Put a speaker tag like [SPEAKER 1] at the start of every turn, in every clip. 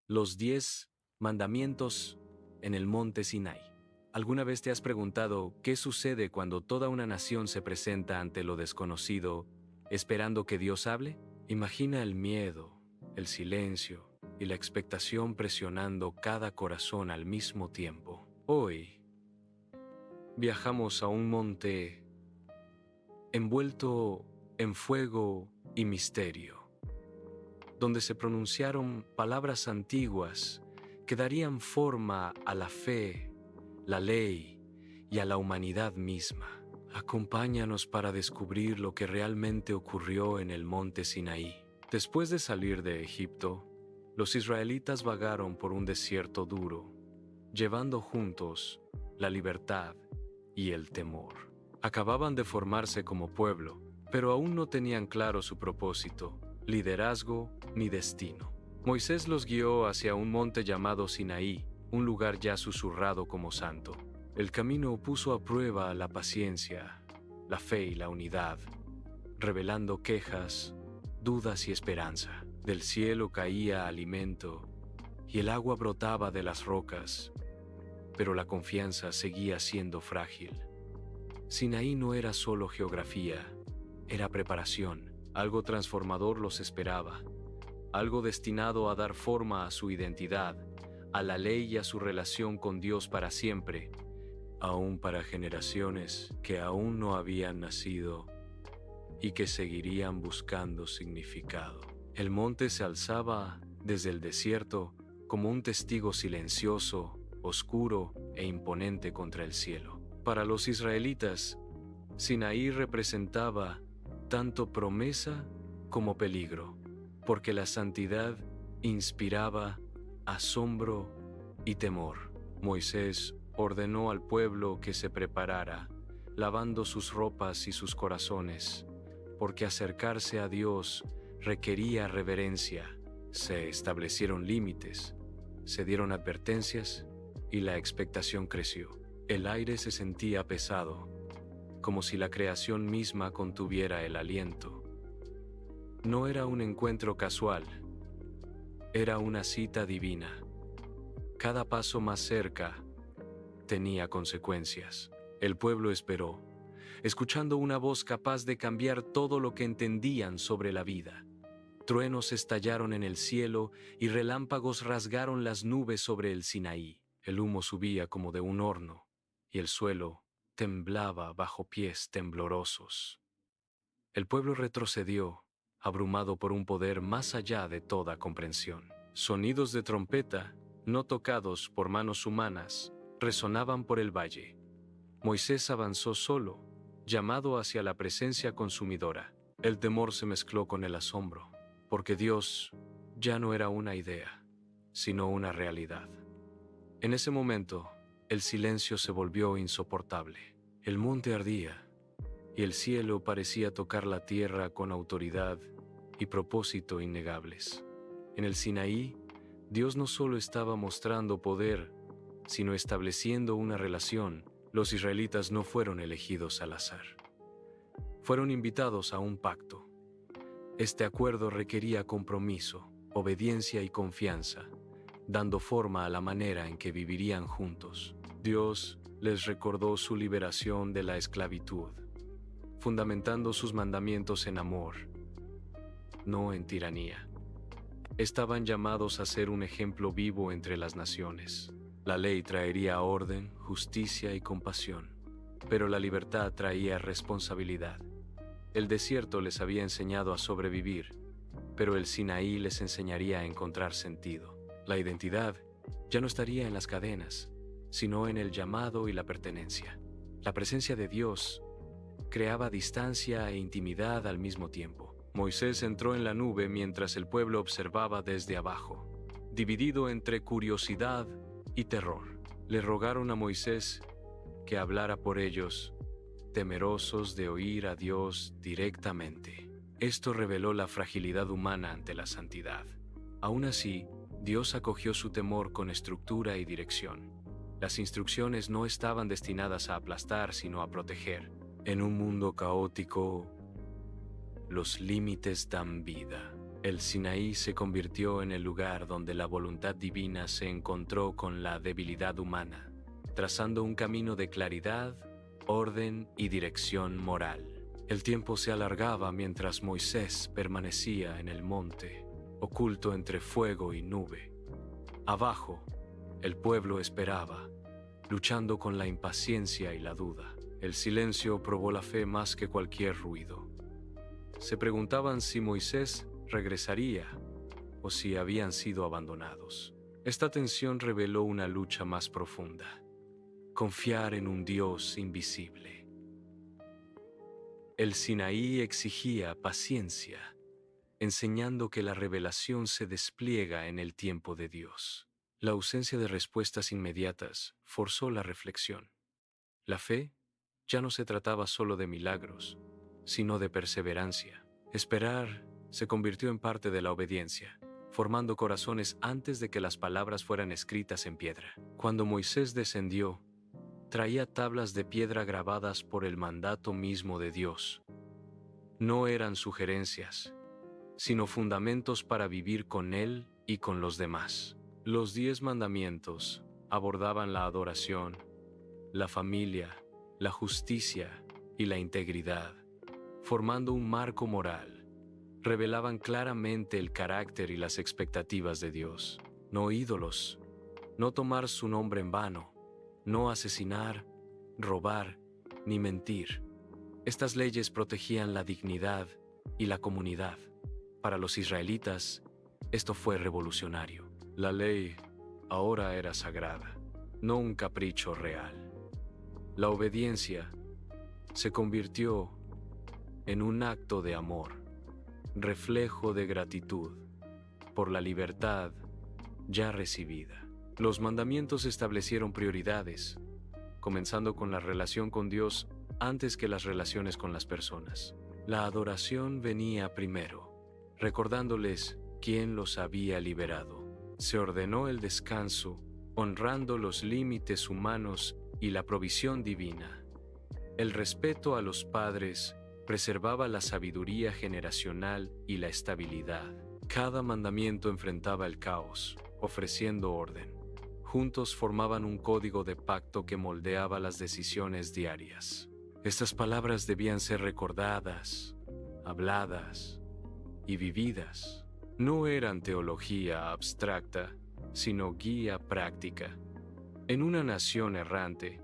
[SPEAKER 1] Los 10 mandamientos en el monte Sinai. ¿Alguna vez te has preguntado qué sucede cuando toda una nación se presenta ante lo desconocido, esperando que Dios hable? Imagina el miedo, el silencio y la expectación presionando cada corazón al mismo tiempo. Hoy viajamos a un monte envuelto en fuego y misterio, donde se pronunciaron palabras antiguas que darían forma a la fe, la ley y a la humanidad misma. Acompáñanos para descubrir lo que realmente ocurrió en el monte Sinaí. Después de salir de Egipto, los israelitas vagaron por un desierto duro, llevando juntos la libertad y el temor. Acababan de formarse como pueblo, pero aún no tenían claro su propósito, liderazgo ni destino. Moisés los guió hacia un monte llamado Sinaí, un lugar ya susurrado como santo. El camino puso a prueba la paciencia, la fe y la unidad, revelando quejas, dudas y esperanza. Del cielo caía alimento y el agua brotaba de las rocas, pero la confianza seguía siendo frágil. Sinaí no era solo geografía, era preparación. Algo transformador los esperaba, algo destinado a dar forma a su identidad, a la ley y a su relación con Dios para siempre, aún para generaciones que aún no habían nacido y que seguirían buscando significado. El monte se alzaba desde el desierto como un testigo silencioso, oscuro e imponente contra el cielo. Para los israelitas, Sinaí representaba tanto promesa como peligro, porque la santidad inspiraba asombro y temor. Moisés ordenó al pueblo que se preparara, lavando sus ropas y sus corazones, porque acercarse a Dios requería reverencia. Se establecieron límites, se dieron advertencias y la expectación creció. El aire se sentía pesado, como si la creación misma contuviera el aliento. No era un encuentro casual, era una cita divina. Cada paso más cerca tenía consecuencias. El pueblo esperó, escuchando una voz capaz de cambiar todo lo que entendían sobre la vida. Truenos estallaron en el cielo y relámpagos rasgaron las nubes sobre el Sinaí. El humo subía como de un horno y el suelo temblaba bajo pies temblorosos. El pueblo retrocedió, abrumado por un poder más allá de toda comprensión. Sonidos de trompeta, no tocados por manos humanas, resonaban por el valle. Moisés avanzó solo, llamado hacia la presencia consumidora. El temor se mezcló con el asombro, porque Dios ya no era una idea, sino una realidad. En ese momento, el silencio se volvió insoportable. El monte ardía, y el cielo parecía tocar la tierra con autoridad y propósito innegables. En el Sinaí, Dios no solo estaba mostrando poder, sino estableciendo una relación. Los israelitas no fueron elegidos al azar. Fueron invitados a un pacto. Este acuerdo requería compromiso, obediencia y confianza, dando forma a la manera en que vivirían juntos. Dios les recordó su liberación de la esclavitud, fundamentando sus mandamientos en amor, no en tiranía. Estaban llamados a ser un ejemplo vivo entre las naciones. La ley traería orden, justicia y compasión, pero la libertad traía responsabilidad. El desierto les había enseñado a sobrevivir, pero el Sinaí les enseñaría a encontrar sentido. La identidad ya no estaría en las cadenas, sino en el llamado y la pertenencia. La presencia de Dios creaba distancia e intimidad al mismo tiempo. Moisés entró en la nube mientras el pueblo observaba desde abajo, dividido entre curiosidad y terror. Le rogaron a Moisés que hablara por ellos, temerosos de oír a Dios directamente. Esto reveló la fragilidad humana ante la santidad. Aún así, Dios acogió su temor con estructura y dirección. Las instrucciones no estaban destinadas a aplastar, sino a proteger. En un mundo caótico, los límites dan vida. El Sinaí se convirtió en el lugar donde la voluntad divina se encontró con la debilidad humana, trazando un camino de claridad, orden y dirección moral. El tiempo se alargaba mientras Moisés permanecía en el monte, oculto entre fuego y nube. Abajo, el pueblo esperaba, luchando con la impaciencia y la duda. El silencio probó la fe más que cualquier ruido. Se preguntaban si Moisés regresaría o si habían sido abandonados. Esta tensión reveló una lucha más profunda: confiar en un Dios invisible. El Sinaí exigía paciencia, enseñando que la revelación se despliega en el tiempo de Dios. La ausencia de respuestas inmediatas forzó la reflexión. La fe ya no se trataba solo de milagros, sino de perseverancia. Esperar se convirtió en parte de la obediencia, formando corazones antes de que las palabras fueran escritas en piedra. Cuando Moisés descendió, traía tablas de piedra grabadas por el mandato mismo de Dios. No eran sugerencias, sino fundamentos para vivir con Él y con los demás. Los 10 mandamientos abordaban la adoración, la familia, la justicia y la integridad, formando un marco moral. Revelaban claramente el carácter y las expectativas de Dios. No ídolos, no tomar su nombre en vano, no asesinar, robar ni mentir. Estas leyes protegían la dignidad y la comunidad. Para los israelitas, esto fue revolucionario. La ley ahora era sagrada, no un capricho real. La obediencia se convirtió en un acto de amor, reflejo de gratitud por la libertad ya recibida. Los mandamientos establecieron prioridades, comenzando con la relación con Dios antes que las relaciones con las personas. La adoración venía primero, recordándoles quién los había liberado. Se ordenó el descanso, honrando los límites humanos y la provisión divina. El respeto a los padres preservaba la sabiduría generacional y la estabilidad. Cada mandamiento enfrentaba el caos, ofreciendo orden. Juntos formaban un código de pacto que moldeaba las decisiones diarias. Estas palabras debían ser recordadas, habladas y vividas. No eran teología abstracta, sino guía práctica. En una nación errante,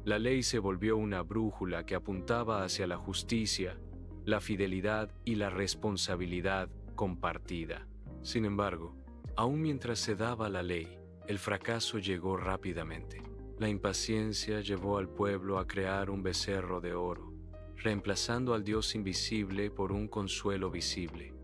[SPEAKER 1] la ley se volvió una brújula que apuntaba hacia la justicia, la fidelidad y la responsabilidad compartida. Sin embargo, aún mientras se daba la ley, el fracaso llegó rápidamente. La impaciencia llevó al pueblo a crear un becerro de oro, reemplazando al Dios invisible por un consuelo visible.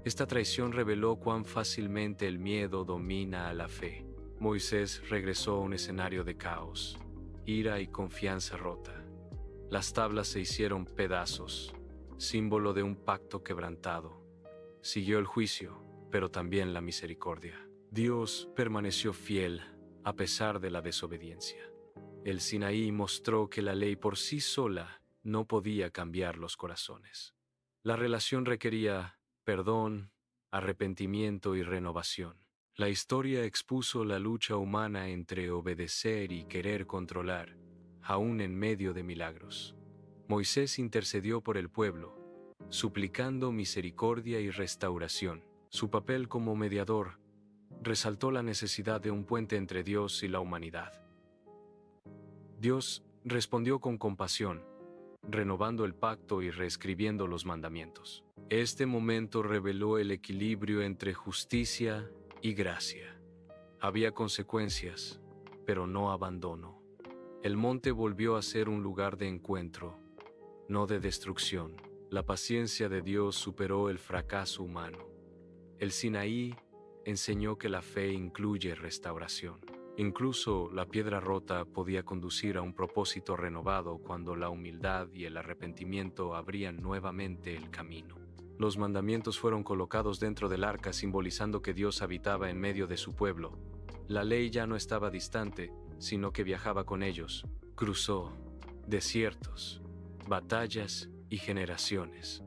[SPEAKER 1] Esta traición reveló cuán fácilmente el miedo domina a la fe. Moisés regresó a un escenario de caos, ira y confianza rota. Las tablas se hicieron pedazos, símbolo de un pacto quebrantado. Siguió el juicio, pero también la misericordia. Dios permaneció fiel a pesar de la desobediencia. El Sinaí mostró que la ley por sí sola no podía cambiar los corazones. La relación requería perdón, arrepentimiento y renovación. La historia expuso la lucha humana entre obedecer y querer controlar, aún en medio de milagros. Moisés intercedió por el pueblo, suplicando misericordia y restauración. Su papel como mediador resaltó la necesidad de un puente entre Dios y la humanidad. Dios respondió con compasión, renovando el pacto y reescribiendo los mandamientos. Este momento reveló el equilibrio entre justicia y gracia. Había consecuencias, pero no abandono. El monte volvió a ser un lugar de encuentro, no de destrucción. La paciencia de Dios superó el fracaso humano. El Sinaí enseñó que la fe incluye restauración. Incluso la piedra rota podía conducir a un propósito renovado cuando la humildad y el arrepentimiento abrían nuevamente el camino. Los mandamientos fueron colocados dentro del arca, simbolizando que Dios habitaba en medio de su pueblo. La ley ya no estaba distante, sino que viajaba con ellos. Cruzó desiertos, batallas y generaciones.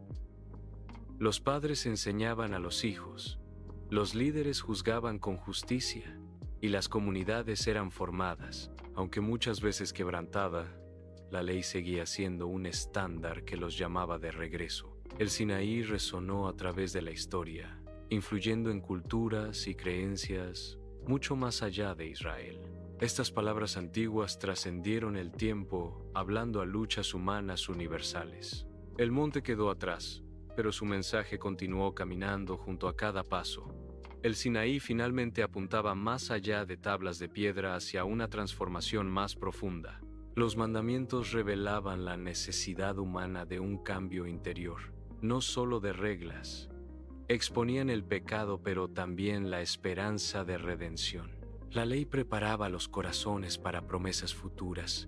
[SPEAKER 1] Los padres enseñaban a los hijos, los líderes juzgaban con justicia y las comunidades eran formadas. Aunque muchas veces quebrantada, la ley seguía siendo un estándar que los llamaba de regreso. El Sinaí resonó a través de la historia, influyendo en culturas y creencias mucho más allá de Israel. Estas palabras antiguas trascendieron el tiempo, hablando a luchas humanas universales. El monte quedó atrás, pero su mensaje continuó caminando junto a cada paso. El Sinaí finalmente apuntaba más allá de tablas de piedra hacia una transformación más profunda. Los mandamientos revelaban la necesidad humana de un cambio interior, no solo de reglas. Exponían el pecado, pero también la esperanza de redención. La ley preparaba los corazones para promesas futuras,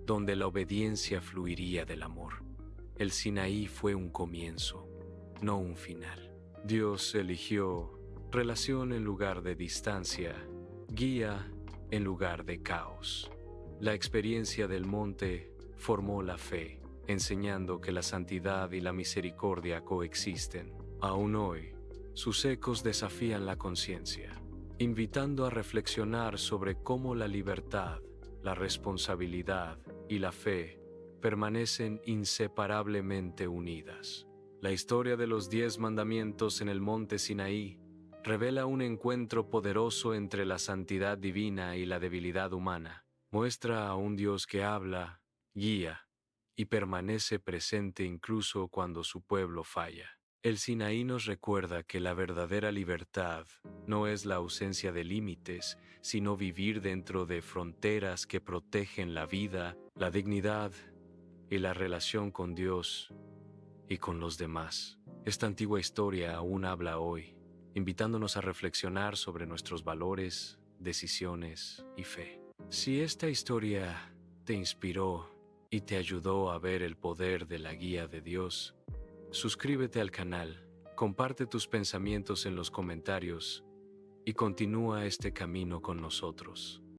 [SPEAKER 1] donde la obediencia fluiría del amor. El Sinaí fue un comienzo, no un final. Dios eligió relación en lugar de distancia, guía en lugar de caos. La experiencia del monte formó la fe, enseñando que la santidad y la misericordia coexisten. Aún hoy, sus ecos desafían la conciencia, invitando a reflexionar sobre cómo la libertad, la responsabilidad y la fe permanecen inseparablemente unidas. La historia de los 10 mandamientos en el monte Sinaí revela un encuentro poderoso entre la santidad divina y la debilidad humana. Muestra a un Dios que habla, guía y permanece presente incluso cuando su pueblo falla. El Sinaí nos recuerda que la verdadera libertad no es la ausencia de límites, sino vivir dentro de fronteras que protegen la vida, la dignidad y la relación con Dios y con los demás. Esta antigua historia aún habla hoy, invitándonos a reflexionar sobre nuestros valores, decisiones y fe. Si esta historia te inspiró y te ayudó a ver el poder de la guía de Dios, suscríbete al canal, comparte tus pensamientos en los comentarios y continúa este camino con nosotros.